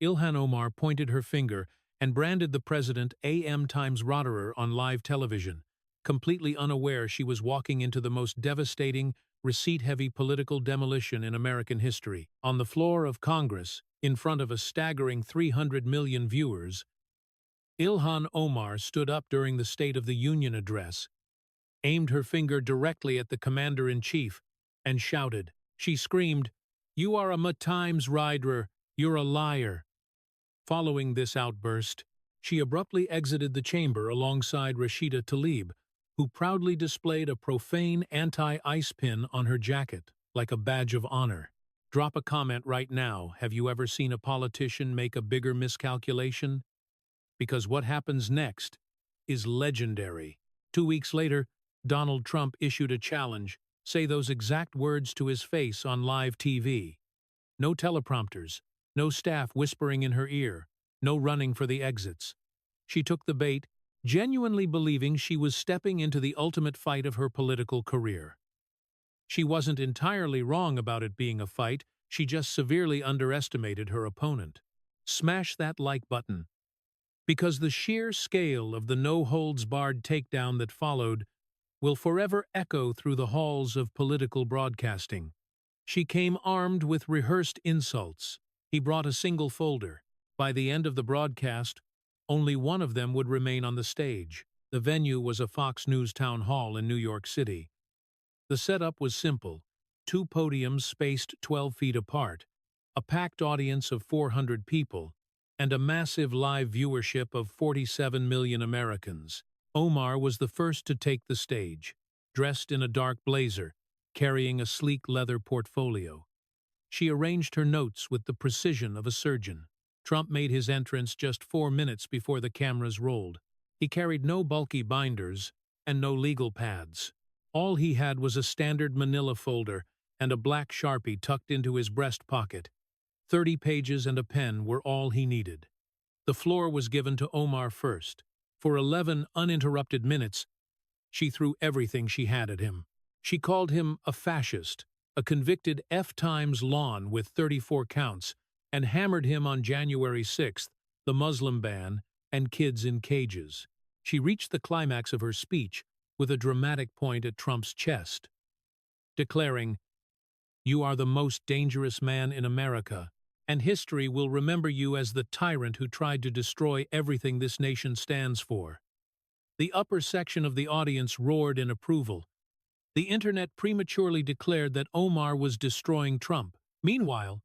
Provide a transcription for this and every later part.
Ilhan Omar pointed her finger and branded the president AM Times Roderer on live television, completely unaware she was walking into the most devastating, receipt-heavy political demolition in American history. On the floor of Congress, in front of a staggering 300 million viewers, Ilhan Omar stood up during the State of the Union address, aimed her finger directly at the commander-in-chief, and shouted. She screamed, "You are a Times Roderer, you're a liar." Following this outburst, she abruptly exited the chamber alongside Rashida Tlaib, who proudly displayed a profane anti-ice pin on her jacket, like a badge of honor. Drop a comment right now. Have you ever seen a politician make a bigger miscalculation? Because what happens next is legendary. 2 weeks later, Donald Trump issued a challenge, say those exact words to his face on live TV. No teleprompters, no staff whispering in her ear, no running for the exits. She took the bait, genuinely believing she was stepping into the ultimate fight of her political career. She wasn't entirely wrong about it being a fight, she just severely underestimated her opponent. Smash that like button, because the sheer scale of the no-holds-barred takedown that followed will forever echo through the halls of political broadcasting. She came armed with rehearsed insults. He brought a single folder. By the end of the broadcast, only one of them would remain on the stage. The venue was a Fox News town hall in New York City. The setup was simple: 2 podiums spaced 12 feet apart, a packed audience of 400 people, and a massive live viewership of 47 million Americans. Omar was the first to take the stage, dressed in a dark blazer, carrying a sleek leather portfolio. She arranged her notes with the precision of a surgeon. Trump made his entrance just 4 minutes before the cameras rolled. He carried no bulky binders and no legal pads. All he had was a standard manila folder and a black Sharpie tucked into his breast pocket. 30 pages and a pen were all he needed. The floor was given to Omar first. For 11 uninterrupted minutes, she threw everything she had at him. She called him a fascist, a convicted F-Times lawn with 34 counts, and hammered him on January 6th, the Muslim ban, and kids in cages. She reached the climax of her speech with a dramatic point at Trump's chest, declaring, "You are the most dangerous man in America, and history will remember you as the tyrant who tried to destroy everything this nation stands for." The upper section of the audience roared in approval. The internet prematurely declared that Omar was destroying Trump. Meanwhile,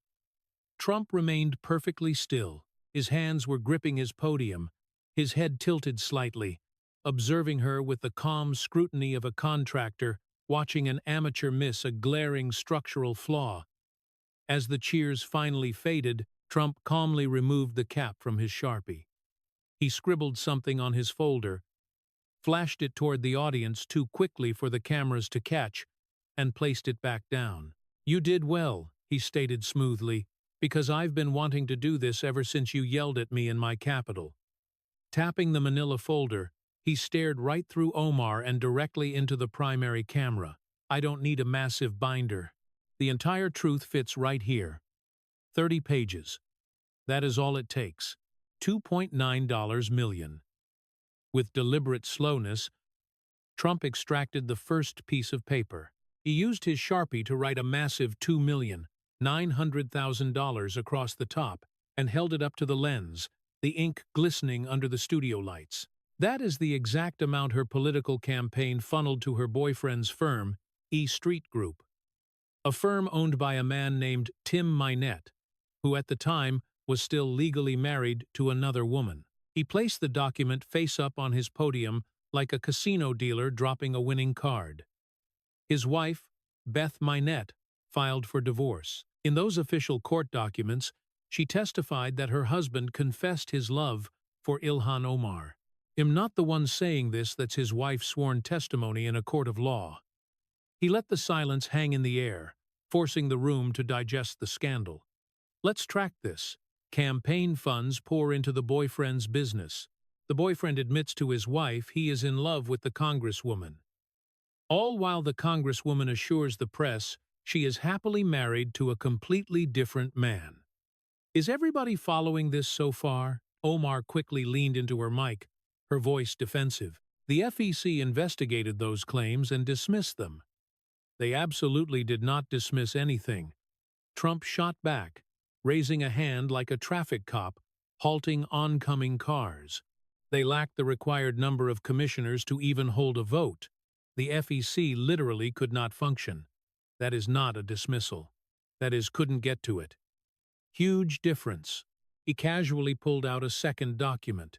Trump remained perfectly still. His hands were gripping his podium, his head tilted slightly, observing her with the calm scrutiny of a contractor watching an amateur miss a glaring structural flaw. As the cheers finally faded, Trump calmly removed the cap from his Sharpie. He scribbled something on his folder, flashed it toward the audience too quickly for the cameras to catch, and placed it back down. "You did well," he stated smoothly, "because I've been wanting to do this ever since you yelled at me in my Capitol." Tapping the manila folder, he stared right through Omar and directly into the primary camera. "I don't need a massive binder. The entire truth fits right here. 30 pages. That is all it takes. $2.9 million. With deliberate slowness, Trump extracted the first piece of paper. He used his Sharpie to write a massive $2,900,000 across the top and held it up to the lens, the ink glistening under the studio lights. That is the exact amount her political campaign funneled to her boyfriend's firm, E Street Group, a firm owned by a man named Tim Minette, who at the time was still legally married to another woman. He placed the document face up on his podium like a casino dealer dropping a winning card. His wife, Beth Minette, filed for divorce. In those official court documents, she testified that her husband confessed his love for Ilhan Omar. "I'm not the one saying this," that's his wife's sworn testimony in a court of law. He let the silence hang in the air, forcing the room to digest the scandal. "Let's track this. Campaign funds pour into the boyfriend's business. The boyfriend admits to his wife he is in love with the congresswoman. All while the congresswoman assures the press she is happily married to a completely different man. Is everybody following this so far? Omar quickly leaned into her mic, her voice defensive. The FEC investigated those claims and dismissed them. They absolutely did not dismiss anything. Trump shot back, raising a hand like a traffic cop, halting oncoming cars. They lacked the required number of commissioners to even hold a vote. The FEC literally could not function. That is not a dismissal. That is, couldn't get to it. Huge difference. He casually pulled out a second document.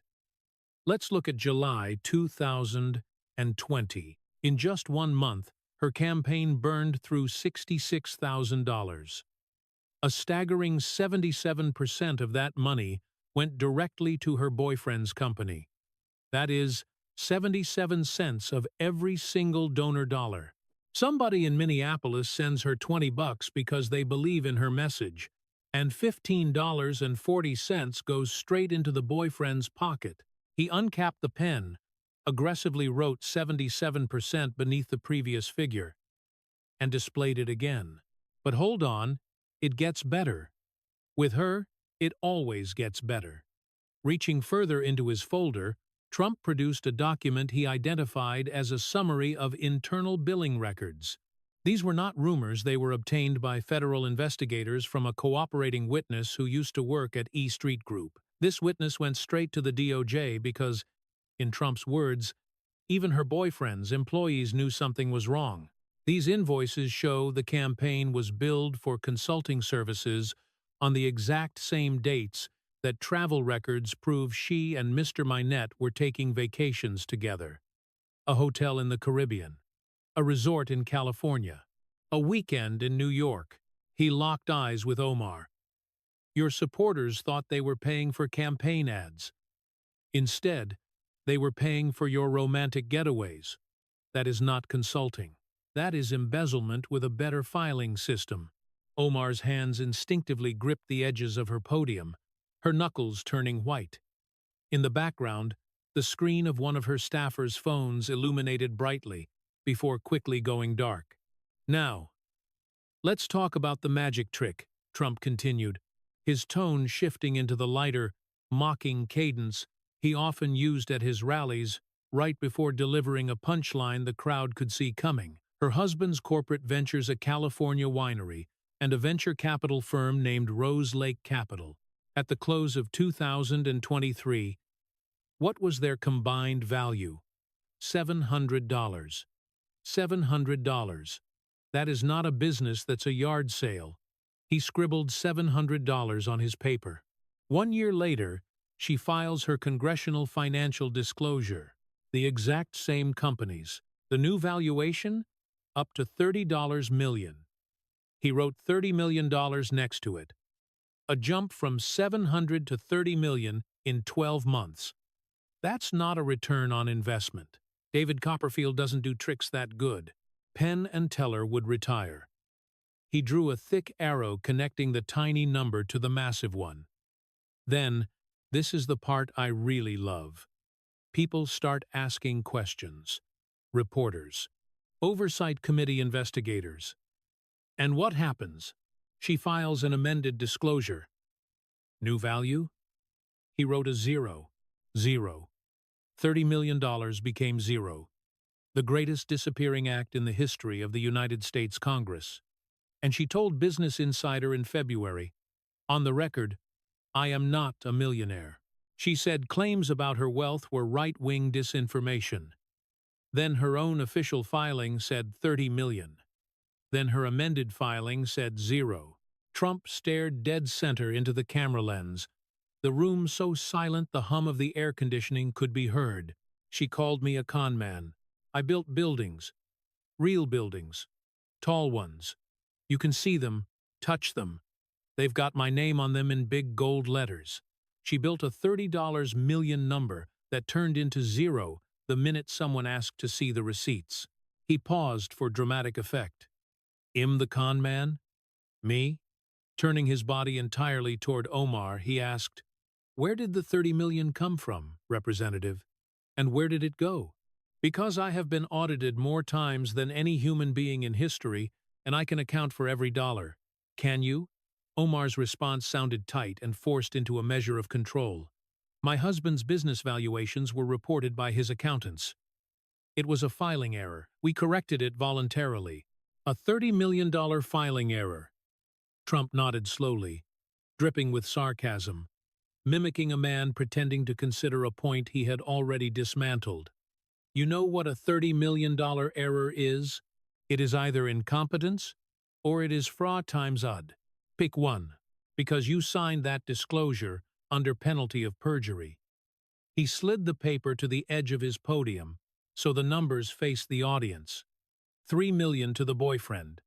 Let's look at July 2020. In just 1 month, her campaign burned through $66,000. A staggering 77% of that money went directly to her boyfriend's company. That is, 77 cents of every single donor dollar. Somebody in Minneapolis sends her $20 because they believe in her message, and $15.40 goes straight into the boyfriend's pocket. He uncapped the pen, aggressively wrote 77% beneath the previous figure, and displayed it again. But hold on, it gets better. With her, it always gets better. Reaching further into his folder, Trump produced a document he identified as a summary of internal billing records. These were not rumors. They were obtained by federal investigators from a cooperating witness who used to work at E Street Group. This witness went straight to the DOJ because, in Trump's words, even her boyfriend's employees knew something was wrong. These invoices show the campaign was billed for consulting services on the exact same dates that travel records prove she and Mr. Minette were taking vacations together. A hotel in the Caribbean, a resort in California, a weekend in New York. He locked eyes with Omar. Your supporters thought they were paying for campaign ads. Instead, they were paying for your romantic getaways. That is not consulting. That is embezzlement with a better filing system. Omar's hands instinctively gripped the edges of her podium, her knuckles turning white. In the background, the screen of one of her staffers' phones illuminated brightly, before quickly going dark. Now, let's talk about the magic trick, Trump continued, his tone shifting into the lighter, mocking cadence he often used at his rallies right before delivering a punchline the crowd could see coming. Her husband's corporate ventures a California winery and a venture capital firm named Rose Lake Capital. At the close of 2023, what was their combined value? $700. $700. That is not a business, that's a yard sale. He scribbled $700 on his paper. 1 year later, she files her congressional financial disclosure. The exact same companies. The new valuation? Up to $30 million. He wrote $30 million next to it. A jump from $700 to $30 million in 12 months. That's not a return on investment. David Copperfield doesn't do tricks that good. Penn and Teller would retire. He drew a thick arrow connecting the tiny number to the massive one. Then, this is the part I really love. People start asking questions. Reporters. Oversight committee investigators. And what happens? She files an amended disclosure. New value? He wrote a zero. Zero. $30 million became zero. The greatest disappearing act in the history of the United States Congress. And she told Business Insider in February, on the record, I am not a millionaire. She said claims about her wealth were right-wing disinformation. Then her own official filing said $30 million. Then her amended filing said zero. Trump stared dead center into the camera lens, the room so silent the hum of the air conditioning could be heard. She called me a con man. I built buildings. Real buildings. Tall ones. You can see them, touch them. They've got my name on them in big gold letters. She built a $30 million number that turned into zero the minute someone asked to see the receipts. He paused for dramatic effect. Im the con man? Me? Turning his body entirely toward Omar, he asked, where did the $30 million come from, Representative? And where did it go? Because I have been audited more times than any human being in history, and I can account for every dollar. Can you? Omar's response sounded tight and forced into a measure of control. My husband's business valuations were reported by his accountants. It was a filing error. We corrected it voluntarily. A $30 million filing error. Trump nodded slowly, dripping with sarcasm, mimicking a man pretending to consider a point he had already dismantled. You know what a $30 million error is? It is either incompetence or it is fraud times odd. Pick one, because you signed that disclosure under penalty of perjury. He slid the paper to the edge of his podium, so the numbers faced the audience. 3 million to the boyfriend.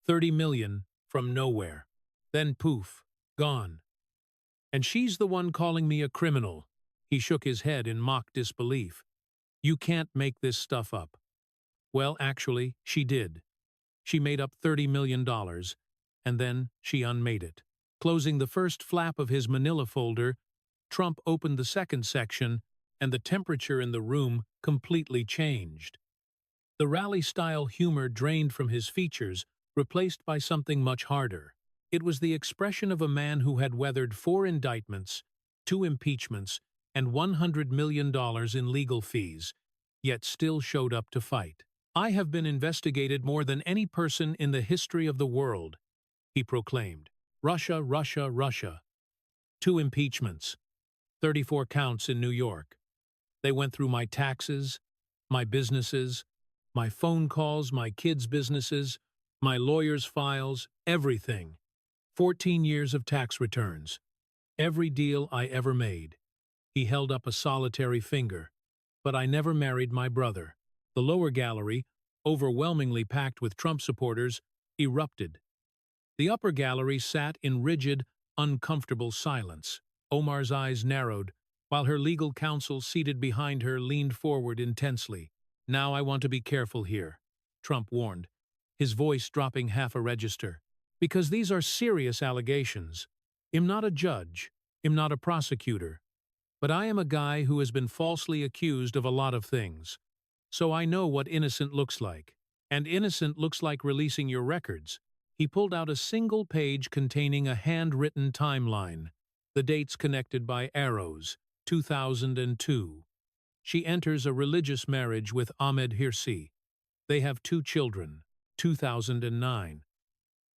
30 million from nowhere. Then poof, gone. And she's the one calling me a criminal. He shook his head in mock disbelief. You can't make this stuff up. Well, actually, she did. She made up $30 million, and then she unmade it. Closing the first flap of his manila folder, Trump opened the second section, and the temperature in the room completely changed. The rally-style humor drained from his features, replaced by something much harder. It was the expression of a man who had weathered 4 indictments, 2 impeachments, and $100 million in legal fees, yet still showed up to fight. I have been investigated more than any person in the history of the world, he proclaimed. Russia, Russia, Russia. 2 impeachments. 34 counts in New York. They went through my taxes, my businesses, my phone calls, my kids' businesses, my lawyers' files, everything. 14 years of tax returns. Every deal I ever made. He held up a solitary finger. But I never married my brother. The lower gallery, overwhelmingly packed with Trump supporters, erupted. The upper gallery sat in rigid, uncomfortable silence. Omar's eyes narrowed, while her legal counsel seated behind her leaned forward intensely. Now I want to be careful here, Trump warned, his voice dropping half a register. Because these are serious allegations. I'm not a judge. I'm not a prosecutor. But I am a guy who has been falsely accused of a lot of things. So I know what innocent looks like. And innocent looks like releasing your records. He pulled out a single page containing a handwritten timeline. The dates connected by arrows. 2002. She enters a religious marriage with Ahmed Hirsi. They have 2 children. 2009.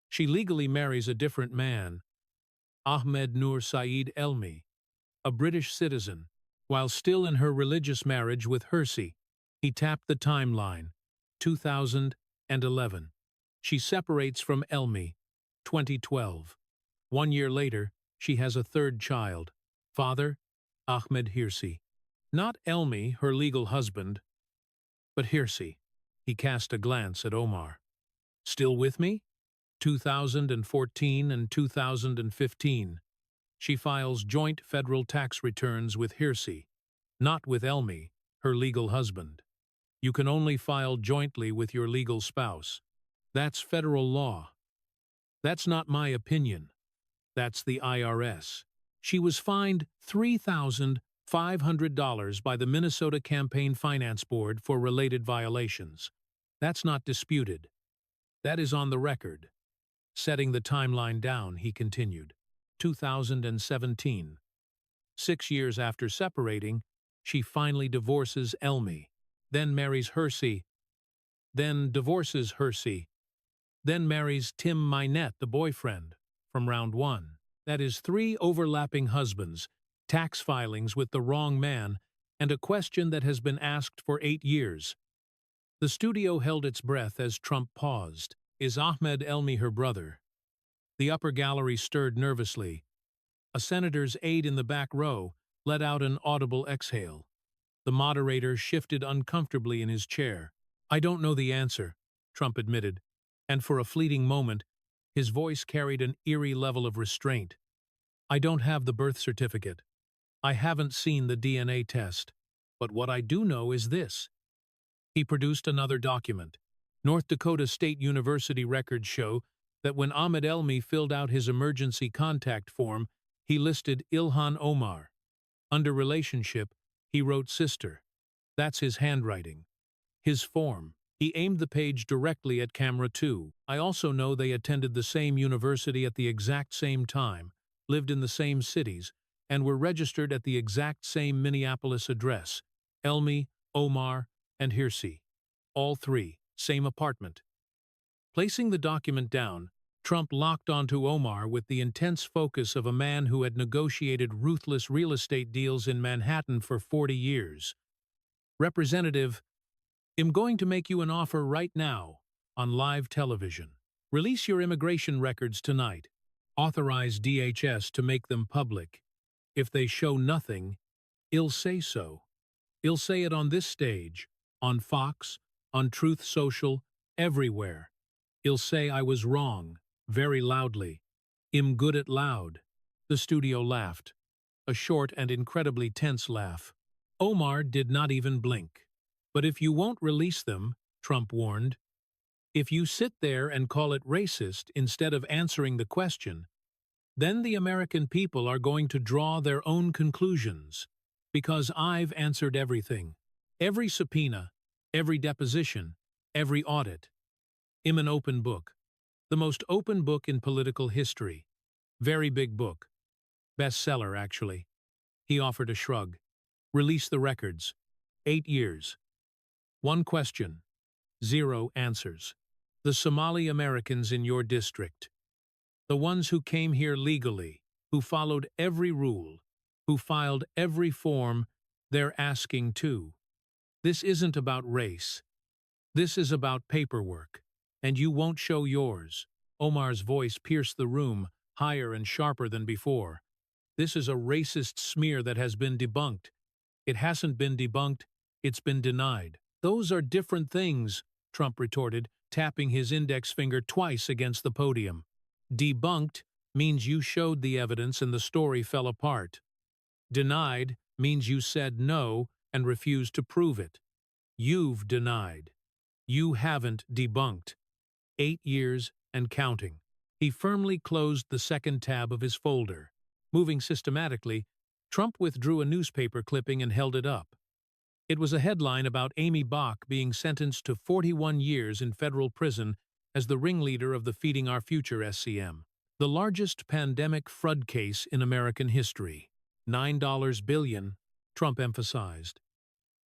She legally marries a different man, Ahmed Nur Saeed Elmi, a British citizen. While still in her religious marriage with Hirsi, he tapped the timeline. 2011. She separates from Elmi. 2012. 1 year later, she has a 3rd child. Father, Ahmed Hirsi. Not Elmi, her legal husband, but Hirsi. He cast a glance at Omar. Still with me? 2014 and 2015. She files joint federal tax returns with Hirsi, not with Elmi, her legal husband. You can only file jointly with your legal spouse. That's federal law. That's not my opinion. That's the IRS. She was fined $3,500 by the Minnesota Campaign Finance Board for related violations. That's not disputed. That is on the record. Setting the timeline down, he continued. 2017. 6 years after separating, she finally divorces Elmi, then marries Hirsi, then divorces Hirsi, then marries Tim Minette, the boyfriend, from round 1. That is 3 overlapping husbands, tax filings with the wrong man, and a question that has been asked for 8 years. The studio held its breath as Trump paused. Is Ahmed Elmi her brother? The upper gallery stirred nervously. A senator's aide in the back row let out an audible exhale. The moderator shifted uncomfortably in his chair. I don't know the answer, Trump admitted, and for a fleeting moment, his voice carried an eerie level of restraint. I don't have the birth certificate. I haven't seen the DNA test. But what I do know is this. He produced another document. North Dakota State University records show that when Ahmed Elmi filled out his emergency contact form, he listed Ilhan Omar. Under relationship, he wrote sister. That's his handwriting. His form. He aimed the page directly at camera 2. I also know they attended the same university at the exact same time, lived in the same cities, and were registered at the exact same Minneapolis address. Elmi, Omar, and Hirsi. All three, same apartment. Placing the document down, Trump locked onto Omar with the intense focus of a man who had negotiated ruthless real estate deals in Manhattan for 40 years. Representative, I'm going to make you an offer right now, on live television. Release your immigration records tonight. Authorize DHS to make them public. If they show nothing, I'll say so. I'll say it on this stage, on Fox, on Truth Social, everywhere. I'll say I was wrong, very loudly. I'm good at loud. The studio laughed. A short and incredibly tense laugh. Omar did not even blink. But if you won't release them, Trump warned, if you sit there and call it racist instead of answering the question, then the American people are going to draw their own conclusions, because I've answered everything. Every subpoena, every deposition, every audit. I'm an open book. The most open book in political history. Very big book. Bestseller, actually. He offered a shrug. Release the records. 8 years. One question. 0 answers. The Somali Americans in your district. The ones who came here legally, who followed every rule, who filed every form, they're asking too. This isn't about race. This is about paperwork. And you won't show yours. Omar's voice pierced the room, higher and sharper than before. This is a racist smear that has been debunked. It hasn't been debunked, it's been denied. Those are different things, Trump retorted, tapping his index finger twice against the podium. Debunked means you showed the evidence and the story fell apart. Denied means you said no and refused to prove it. You've denied. You haven't debunked. 8 years and counting. He firmly closed the second tab of his folder. Moving systematically, Trump withdrew a newspaper clipping and held it up. It was a headline about Amy Bach being sentenced to 41 years in federal prison as the ringleader of the Feeding Our Future SCM, the largest pandemic fraud case in American history. $9 billion, Trump emphasized.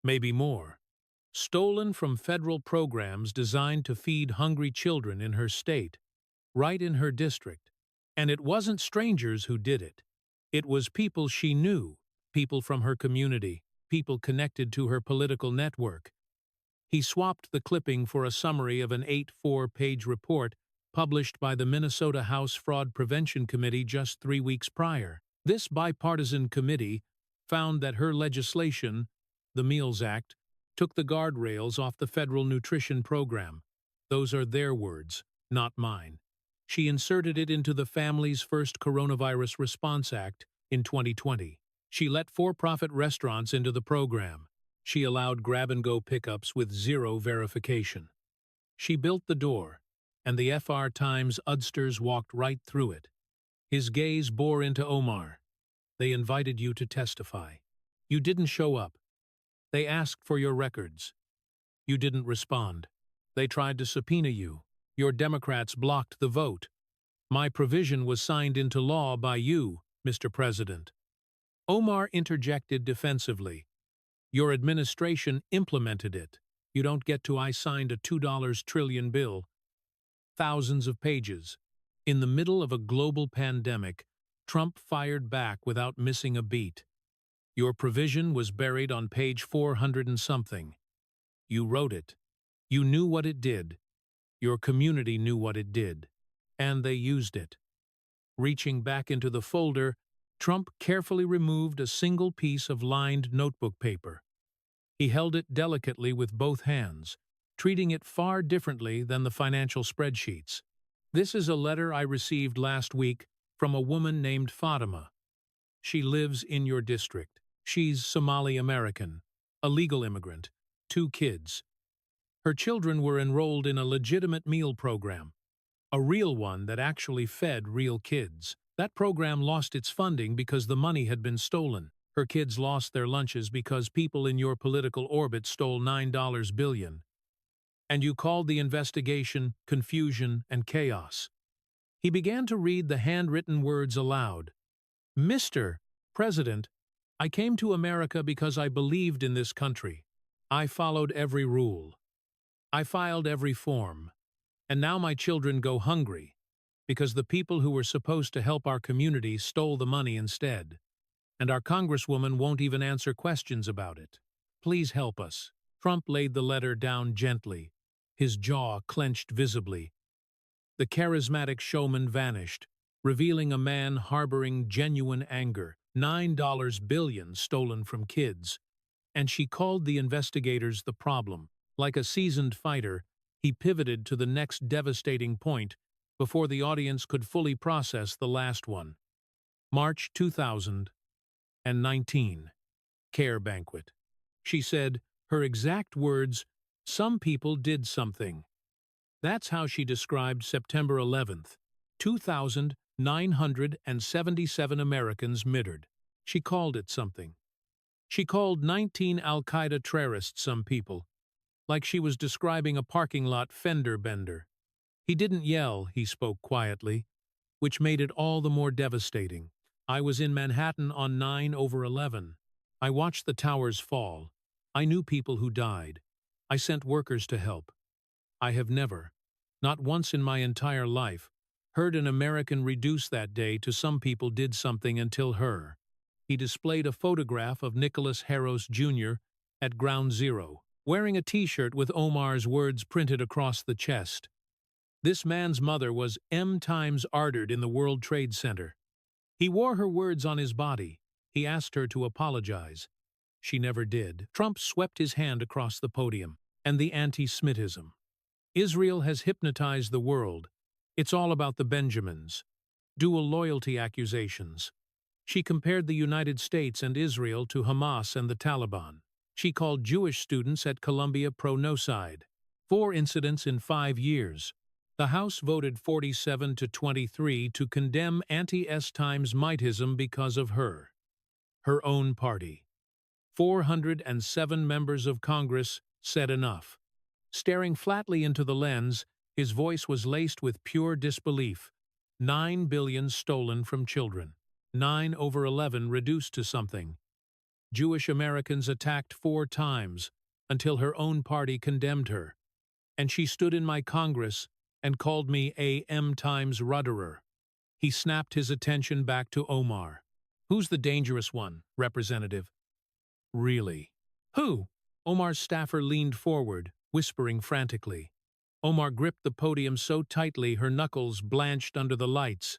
Maybe more. Stolen from federal programs designed to feed hungry children in her state, right in her district. And it wasn't strangers who did it. It was people she knew, people from her community, people connected to her political network. He swapped the clipping for a summary of an 84-page report published by the Minnesota House Fraud Prevention Committee just 3 weeks prior. This bipartisan committee found that her legislation, the Meals Act, took the guardrails off the federal nutrition program. Those are their words, not mine. She inserted it into the Family's First Coronavirus Response Act in 2020. She let for-profit restaurants into the program. She allowed grab-and-go pickups with 0 verification. She built the door, and the FR Times udsters walked right through it. His gaze bore into Omar. They invited you to testify. You didn't show up. They asked for your records. You didn't respond. They tried to subpoena you. Your Democrats blocked the vote. My provision was signed into law by you, Mr. President. Omar interjected defensively. Your administration implemented it. You don't get to I signed a $2 trillion bill. Thousands of pages. In the middle of a global pandemic, Trump fired back without missing a beat. Your provision was buried on page 400 and something. You wrote it. You knew what it did. Your community knew what it did. And they used it. Reaching back into the folder, Trump carefully removed a single piece of lined notebook paper. He held it delicately with both hands, treating it far differently than the financial spreadsheets. This is a letter I received last week from a woman named Fatima. She lives in your district. She's Somali American, a legal immigrant, 2 kids. Her children were enrolled in a legitimate meal program, a real one that actually fed real kids. That program lost its funding because the money had been stolen. Her kids lost their lunches because people in your political orbit stole $9 billion. And you called the investigation confusion and chaos. He began to read the handwritten words aloud. Mr. President, I came to America because I believed in this country. I followed every rule. I filed every form. And now my children go hungry because the people who were supposed to help our community stole the money instead. And our congresswoman won't even answer questions about it. Please help us. Trump laid the letter down gently, his jaw clenched visibly. The charismatic showman vanished, revealing a man harboring genuine anger. $9 billion stolen from kids. And she called the investigators the problem. Like a seasoned fighter, he pivoted to the next devastating point before the audience could fully process the last one. March 2019. Care banquet. She said, her exact words, "Some people did something." That's how she described September 11th, 2,977 Americans murdered. She called it something. She called 19 al-Qaeda terrorists some people, like she was describing a parking lot fender bender. He didn't yell, he spoke quietly, which made it all the more devastating. I was in Manhattan on 9/11. I watched the towers fall. I knew people who died. I sent workers to help. I have never, not once in my entire life, heard an American reduce that day to "some people did something" until her. He displayed a photograph of Nicholas Harros Jr. at Ground Zero, wearing a T-shirt with Omar's words printed across the chest. This man's mother was M. Times Ardard in the World Trade Center. He wore her words on his body. He asked her to apologize. She never did. Trump swept his hand across the podium. And the anti-Semitism. Israel has hypnotized the world. It's all about the Benjamins. Dual loyalty accusations. She compared the United States and Israel to Hamas and the Taliban. She called Jewish students at Columbia pro-nocide. 4 incidents in 5 years. The House voted 47-23 to condemn anti-Times-mitism because of her. Her own party. 407 members of Congress said enough. Staring flatly into the lens, his voice was laced with pure disbelief. 9 billion stolen from children. 9/11 reduced to something. Jewish Americans attacked 4 times, until her own party condemned her. And she stood in my Congress and called me a M. Times rudderer. He snapped his attention back to Omar. Who's the dangerous one, Representative? Really? Who? Omar's staffer leaned forward, whispering frantically. Omar gripped the podium so tightly her knuckles blanched under the lights.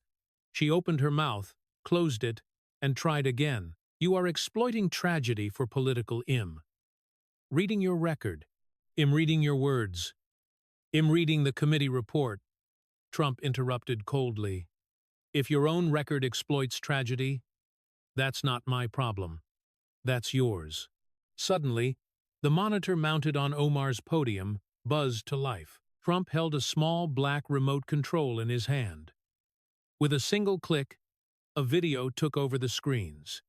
She opened her mouth, closed it, and tried again. You are exploiting tragedy for political im. Reading your record. Reading your words. Reading the committee report. Trump interrupted coldly. If your own record exploits tragedy, that's not my problem. That's yours. Suddenly, the monitor mounted on Omar's podium buzzed to life. Trump held a small black remote control in his hand. With a single click, a video took over the screens.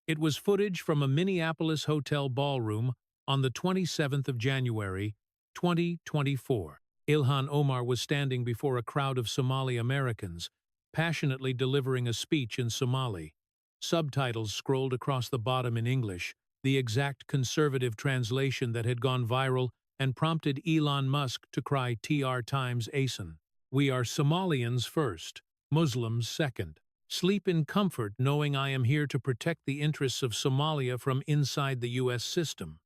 It was footage from a Minneapolis hotel ballroom on the 27th of January, 2024. Ilhan Omar was standing before a crowd of Somali Americans, passionately delivering a speech in Somali. Subtitles scrolled across the bottom in English, the exact conservative translation that had gone viral and prompted Elon Musk to cry TR times ASIN. We are Somalians first, Muslims second. Sleep in comfort knowing I am here to protect the interests of Somalia from inside the U.S. system.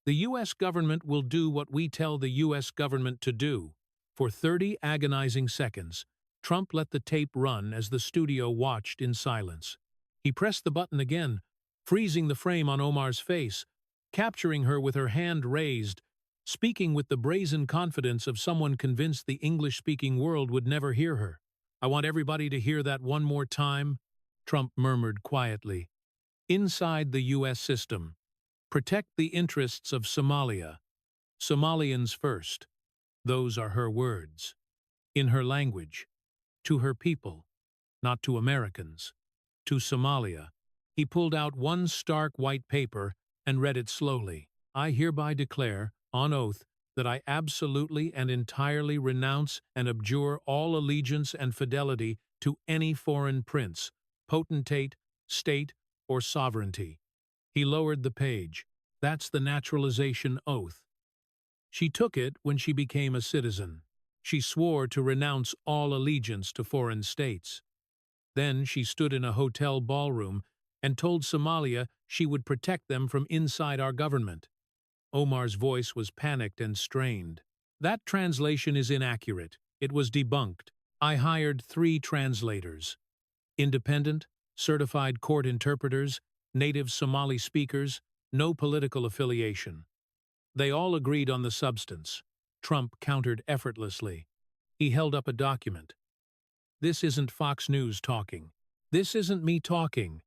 The U.S. government will do what we tell the U.S. government to do. For 30 agonizing seconds, Trump let the tape run as the studio watched in silence. He pressed the button again, freezing the frame on Omar's face, capturing her with her hand raised, speaking with the brazen confidence of someone convinced the English-speaking world would never hear her. I want everybody to hear that one more time, Trump murmured quietly. Inside the U.S. system. Protect the interests of Somalia. Somalians first. Those are her words. In her language. To her people. Not to Americans. To Somalia. He pulled out one stark white paper and read it slowly. I hereby declare, on oath, that I absolutely and entirely renounce and abjure all allegiance and fidelity to any foreign prince, potentate, state, or sovereignty." He lowered the page. "That's the naturalization oath. She took it when she became a citizen. She swore to renounce all allegiance to foreign states. Then she stood in a hotel ballroom and told Somalia she would protect them from inside our government." Omar's voice was panicked and strained. "That translation is inaccurate. It was debunked. I hired 3 translators. Independent, certified court interpreters, native Somali speakers, no political affiliation. They all agreed on the substance." Trump countered effortlessly. He held up a document. "This isn't Fox News talking. This isn't me talking.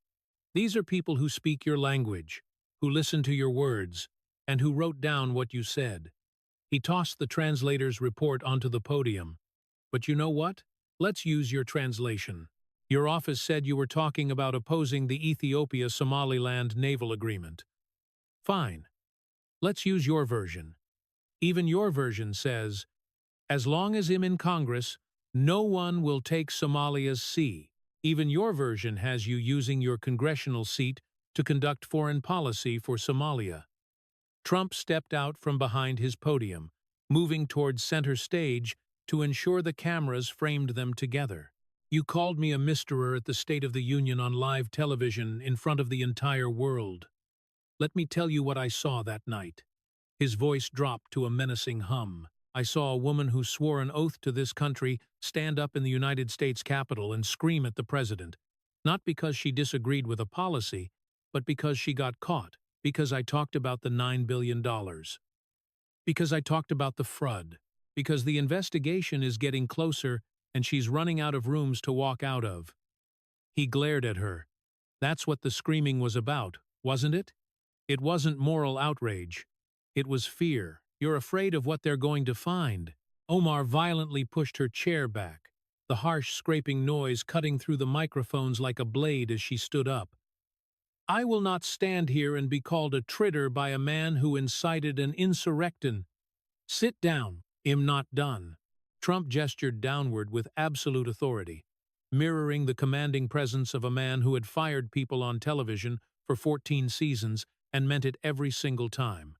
These are people who speak your language, who listen to your words, and who wrote down what you said." He tossed the translator's report onto the podium. "But you know what? Let's use your translation. Your office said you were talking about opposing the Ethiopia-Somaliland naval agreement. Fine. Let's use your version. Even your version says, 'As long as I'm in Congress, no one will take Somalia's sea.' Even your version has you using your congressional seat to conduct foreign policy for Somalia." Trump stepped out from behind his podium, moving towards center stage to ensure the cameras framed them together. "You called me a misterer at the State of the Union on live television in front of the entire world. Let me tell you what I saw that night." His voice dropped to a menacing hum. "I saw a woman who swore an oath to this country stand up in the United States Capitol and scream at the president, not because she disagreed with a policy, but because she got caught, because I talked about the $9 billion. Because I talked about the fraud, because the investigation is getting closer and she's running out of rooms to walk out of." He glared at her. "That's what the screaming was about, wasn't it? It wasn't moral outrage. It was fear. You're afraid of what they're going to find." Omar violently pushed her chair back, the harsh scraping noise cutting through the microphones like a blade as she stood up. "I will not stand here and be called a traitor by a man who incited an insurrection. Sit down. I'm not done." Trump gestured downward with absolute authority, mirroring the commanding presence of a man who had fired people on television for 14 seasons and meant it every single time.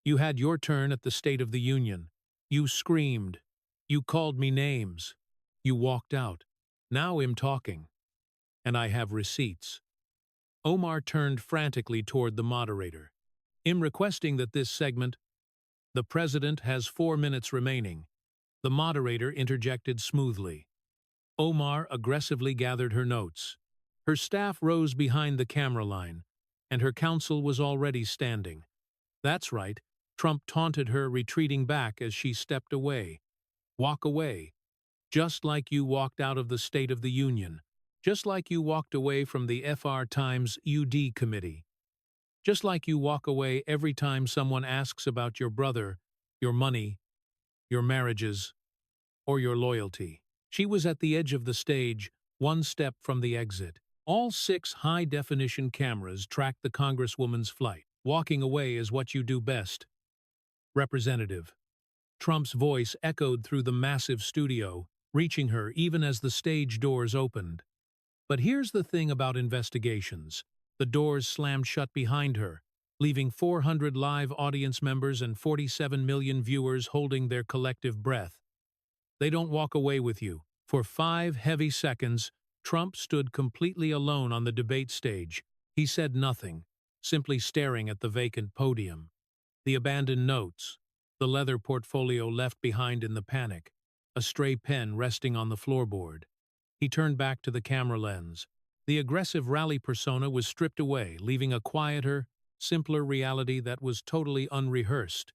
"You had your turn at the State of the Union. You screamed. You called me names. You walked out. Now I'm talking. And I have receipts." Omar turned frantically toward the moderator. "I'm requesting that this segment—" "The president has 4 minutes remaining," the moderator interjected smoothly. Omar aggressively gathered her notes. Her staff rose behind the camera line, and her counsel was already standing. "That's right," Trump taunted her, retreating back as she stepped away. "Walk away. Just like you walked out of the State of the Union. Just like you walked away from the FR Times UD committee. Just like you walk away every time someone asks about your brother, your money, your marriages, or your loyalty." She was at the edge of the stage, 1 step from the exit. All 6 high-definition cameras tracked the Congresswoman's flight. "Walking away is what you do best, Representative." Trump's voice echoed through the massive studio, reaching her even as the stage doors opened. But here's the thing about investigations. The doors slammed shut behind her, leaving 400 live audience members and 47 million viewers holding their collective breath. They don't walk away with you. For 5 heavy seconds, Trump stood completely alone on the debate stage. He said nothing, simply staring at the vacant podium. The abandoned notes, the leather portfolio left behind in the panic, a stray pen resting on the floorboard. He turned back to the camera lens. The aggressive rally persona was stripped away, leaving a quieter, simpler reality that was totally unrehearsed.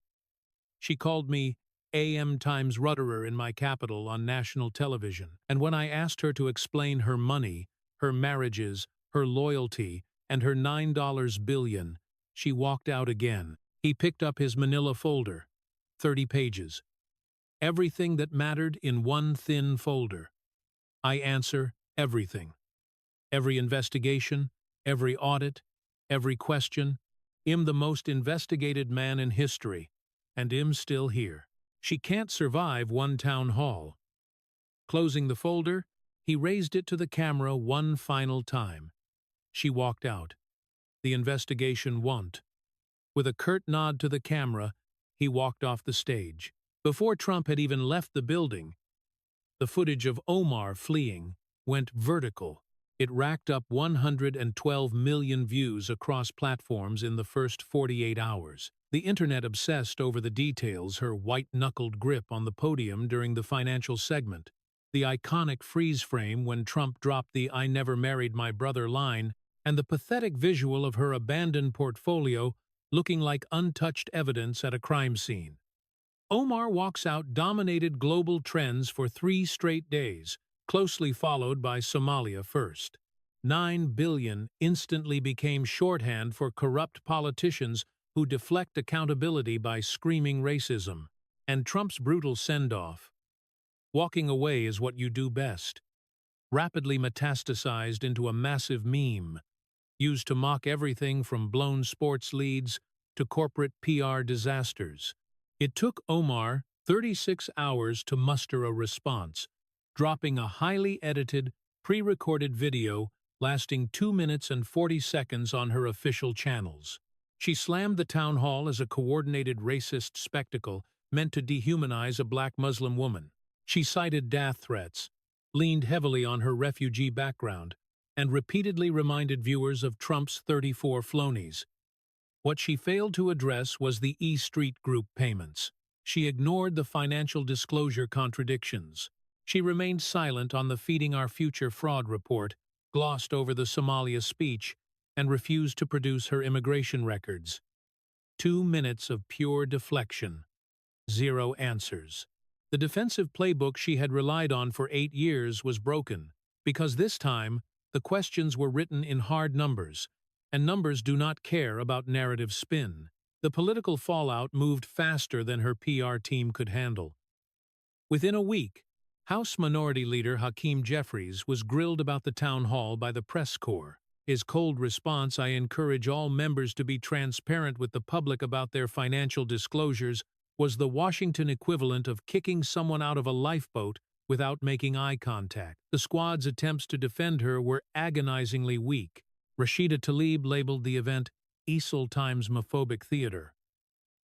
"She called me AM Times Rudderer in my capital on national television, and when I asked her to explain her money, her marriages, her loyalty, and her $9 billion, she walked out again." He picked up his manila folder, 30 pages. Everything that mattered in one thin folder. "I answer everything. Every investigation, every audit, every question. I'm the most investigated man in history. and I'm still here. She can't survive one town hall. Closing the folder, he raised it to the camera one final time. She walked out. The investigation won't. With a curt nod to the camera, he walked off the stage. Before Trump had even left the building, the footage of Omar fleeing went vertical. It racked up 112 million views across platforms in the first 48 hours. The internet obsessed over the details: her white-knuckled grip on the podium during the financial segment, the iconic freeze frame when Trump dropped the "I never married my brother" line, and the pathetic visual of her abandoned portfolio looking like untouched evidence at a crime scene. Omar walks out dominated global trends for 3 straight days, closely followed by Somalia first. 9 billion instantly became shorthand for corrupt politicians who deflect accountability by screaming racism. And Trump's brutal send-off. Walking away is what you do best. Rapidly metastasized into a massive meme, used to mock everything from blown sports leads to corporate PR disasters. It took Omar 36 hours to muster a response, dropping a highly edited, pre-recorded video lasting 2 minutes and 40 seconds on her official channels. She slammed the town hall as a coordinated racist spectacle meant to dehumanize a black Muslim woman. She cited death threats, leaned heavily on her refugee background, and repeatedly reminded viewers of Trump's 34 felonies. What she failed to address was the E Street Group payments. She ignored the financial disclosure contradictions. She remained silent on the Feeding Our Future fraud report, glossed over the Somalia speech, and refused to produce her immigration records. 2 minutes of pure deflection. 0 answers. The defensive playbook she had relied on for 8 years was broken, because this time the questions were written in hard numbers, and numbers do not care about narrative spin. The political fallout moved faster than her PR team could handle. Within a week, House Minority Leader Hakeem Jeffries was grilled about the town hall by the press corps. His cold response, "I encourage all members to be transparent with the public about their financial disclosures," was the Washington equivalent of kicking someone out of a lifeboat without making eye contact. The squad's attempts to defend her were agonizingly weak. Rashida Tlaib labeled the event "Easel times homophobic theater."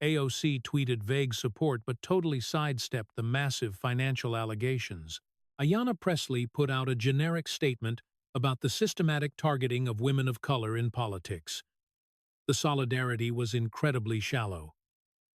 AOC tweeted vague support but totally sidestepped the massive financial allegations. Ayanna Pressley put out a generic statement about the systematic targeting of women of color in politics. The solidarity was incredibly shallow,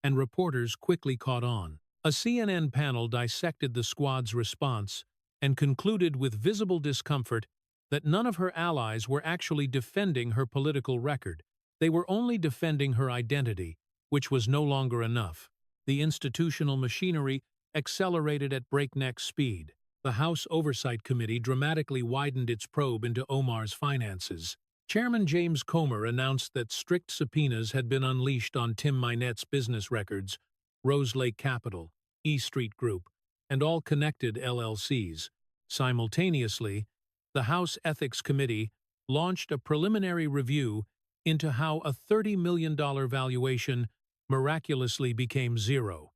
and reporters quickly caught on. A CNN panel dissected the squad's response and concluded with visible discomfort that none of her allies were actually defending her political record. They were only defending her identity, which was no longer enough. The institutional machinery accelerated at breakneck speed. The House Oversight Committee dramatically widened its probe into Omar's finances. Chairman James Comer announced that strict subpoenas had been unleashed on Tim Mynette's business records, Rose Lake Capital, E Street Group, and all connected LLCs. Simultaneously, the House Ethics Committee launched a preliminary review into how a $30 million valuation miraculously became zero.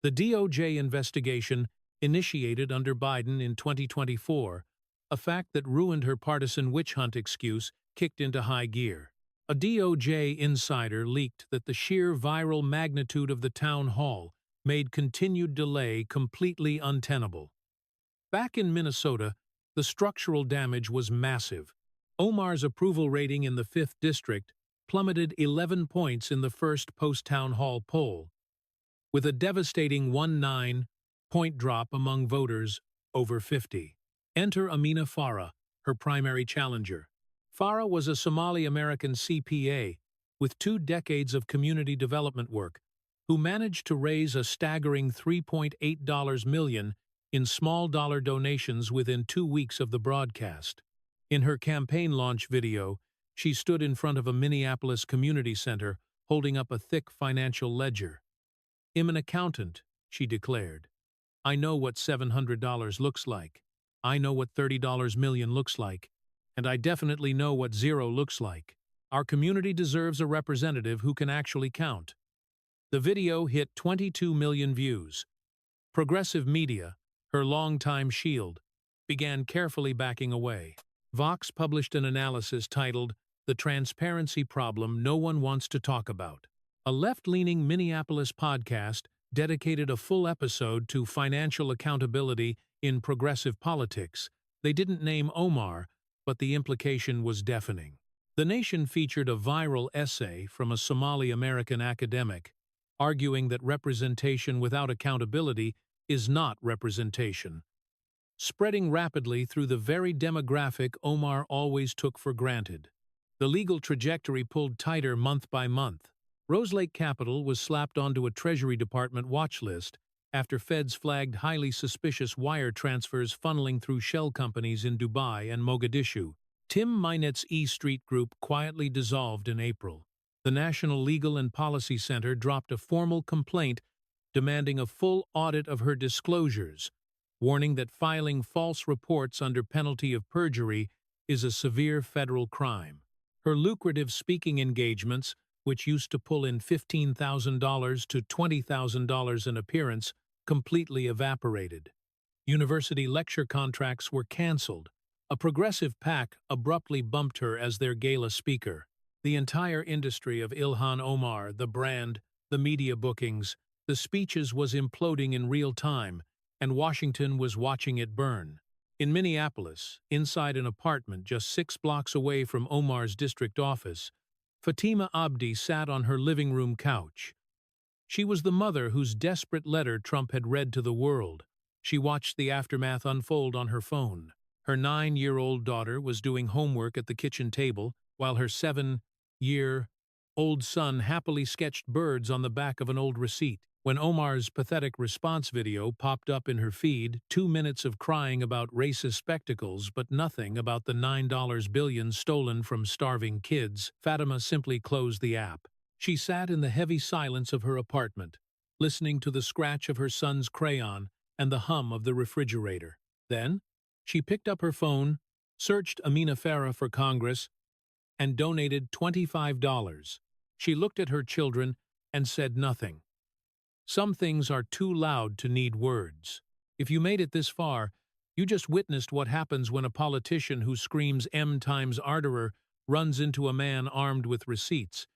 The DOJ investigation, initiated under Biden in 2024, a fact that ruined her partisan witch hunt excuse, kicked into high gear. A DOJ insider leaked that the sheer viral magnitude of the town hall made continued delay completely untenable. Back in Minnesota, the structural damage was massive. Omar's approval rating in the 5th District plummeted 11 points in the first post-town hall poll, with a devastating 19-point drop among voters over 50. Enter Amina Farah, her primary challenger. Farah was a Somali-American CPA with 2 decades of community development work, who managed to raise a staggering $3.8 million in small-dollar donations within 2 weeks of the broadcast. In her campaign launch video, she stood in front of a Minneapolis community center holding up a thick financial ledger. "I'm an accountant," she declared. "I know what $700 looks like. I know what $30 million looks like. And I definitely know what zero looks like. Our community deserves a representative who can actually count." The video hit 22 million views. Progressive media, her longtime shield, began carefully backing away. Vox published an analysis titled, "The Transparency Problem No One Wants to Talk About." A left-leaning Minneapolis podcast dedicated a full episode to financial accountability in progressive politics. They didn't name Omar, but the implication was deafening. The Nation featured a viral essay from a Somali-American academic, arguing that representation without accountability is not representation, spreading rapidly through the very demographic Omar always took for granted. The legal trajectory pulled tighter month by month. Roselake Capital was slapped onto a Treasury Department watch list after feds flagged highly suspicious wire transfers funneling through shell companies in Dubai and Mogadishu. Tim Mynet's E Street Group quietly dissolved in April. The National Legal and Policy Center dropped a formal complaint demanding a full audit of her disclosures, warning that filing false reports under penalty of perjury is a severe federal crime. Her lucrative speaking engagements, which used to pull in $15,000 to $20,000 an appearance, completely evaporated. University lecture contracts were canceled. A progressive PAC abruptly bumped her as their gala speaker. The entire industry of Ilhan Omar, the brand, the media bookings, the speeches was imploding in real time, and Washington was watching it burn. In Minneapolis, inside an apartment just 6 blocks away from Omar's district office, Fatima Abdi sat on her living room couch. She was the mother whose desperate letter Trump had read to the world. She watched the aftermath unfold on her phone. Her 9-year-old daughter was doing homework at the kitchen table, while her 7-year-old son happily sketched birds on the back of an old receipt. When Omar's pathetic response video popped up in her feed, 2 minutes of crying about racist spectacles but nothing about the $9 billion stolen from starving kids, Fatima simply closed the app. She sat in the heavy silence of her apartment, listening to the scratch of her son's crayon and the hum of the refrigerator. Then, she picked up her phone, searched Amina Farah for Congress, and donated $25. She looked at her children and said nothing. Some things are too loud to need words. If you made it this far, you just witnessed what happens when a politician who screams M times arterer runs into a man armed with receipts.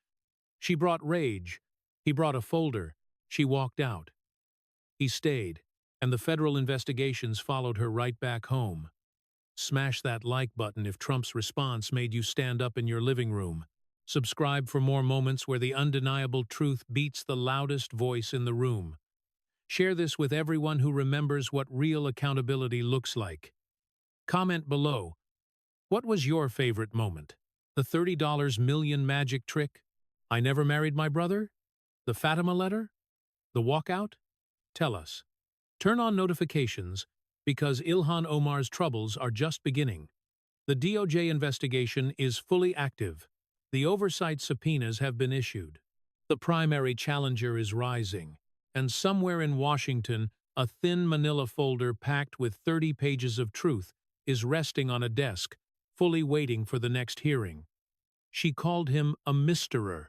She brought rage. He brought a folder. She walked out. He stayed, and the federal investigations followed her right back home. Smash that like button if Trump's response made you stand up in your living room. Subscribe for more moments where the undeniable truth beats the loudest voice in the room. Share this with everyone who remembers what real accountability looks like. Comment below. What was your favorite moment? The $30 million magic trick? I never married my brother? The Fatima letter? The walkout? Tell us. Turn on notifications because Ilhan Omar's troubles are just beginning. The DOJ investigation is fully active. The oversight subpoenas have been issued. The primary challenger is rising, and somewhere in Washington, a thin manila folder packed with 30 pages of truth is resting on a desk, fully waiting for the next hearing. She called him a misterer.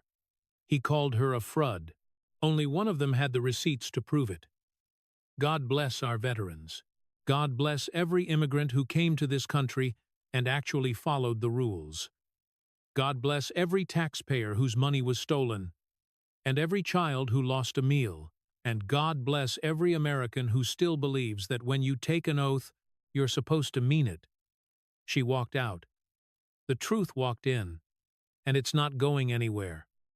He called her a frud. Only one of them had the receipts to prove it. God bless our veterans. God bless every immigrant who came to this country and actually followed the rules. God bless every taxpayer whose money was stolen, and every child who lost a meal, and God bless every American who still believes that when you take an oath, you're supposed to mean it. She walked out. The truth walked in, and it's not going anywhere.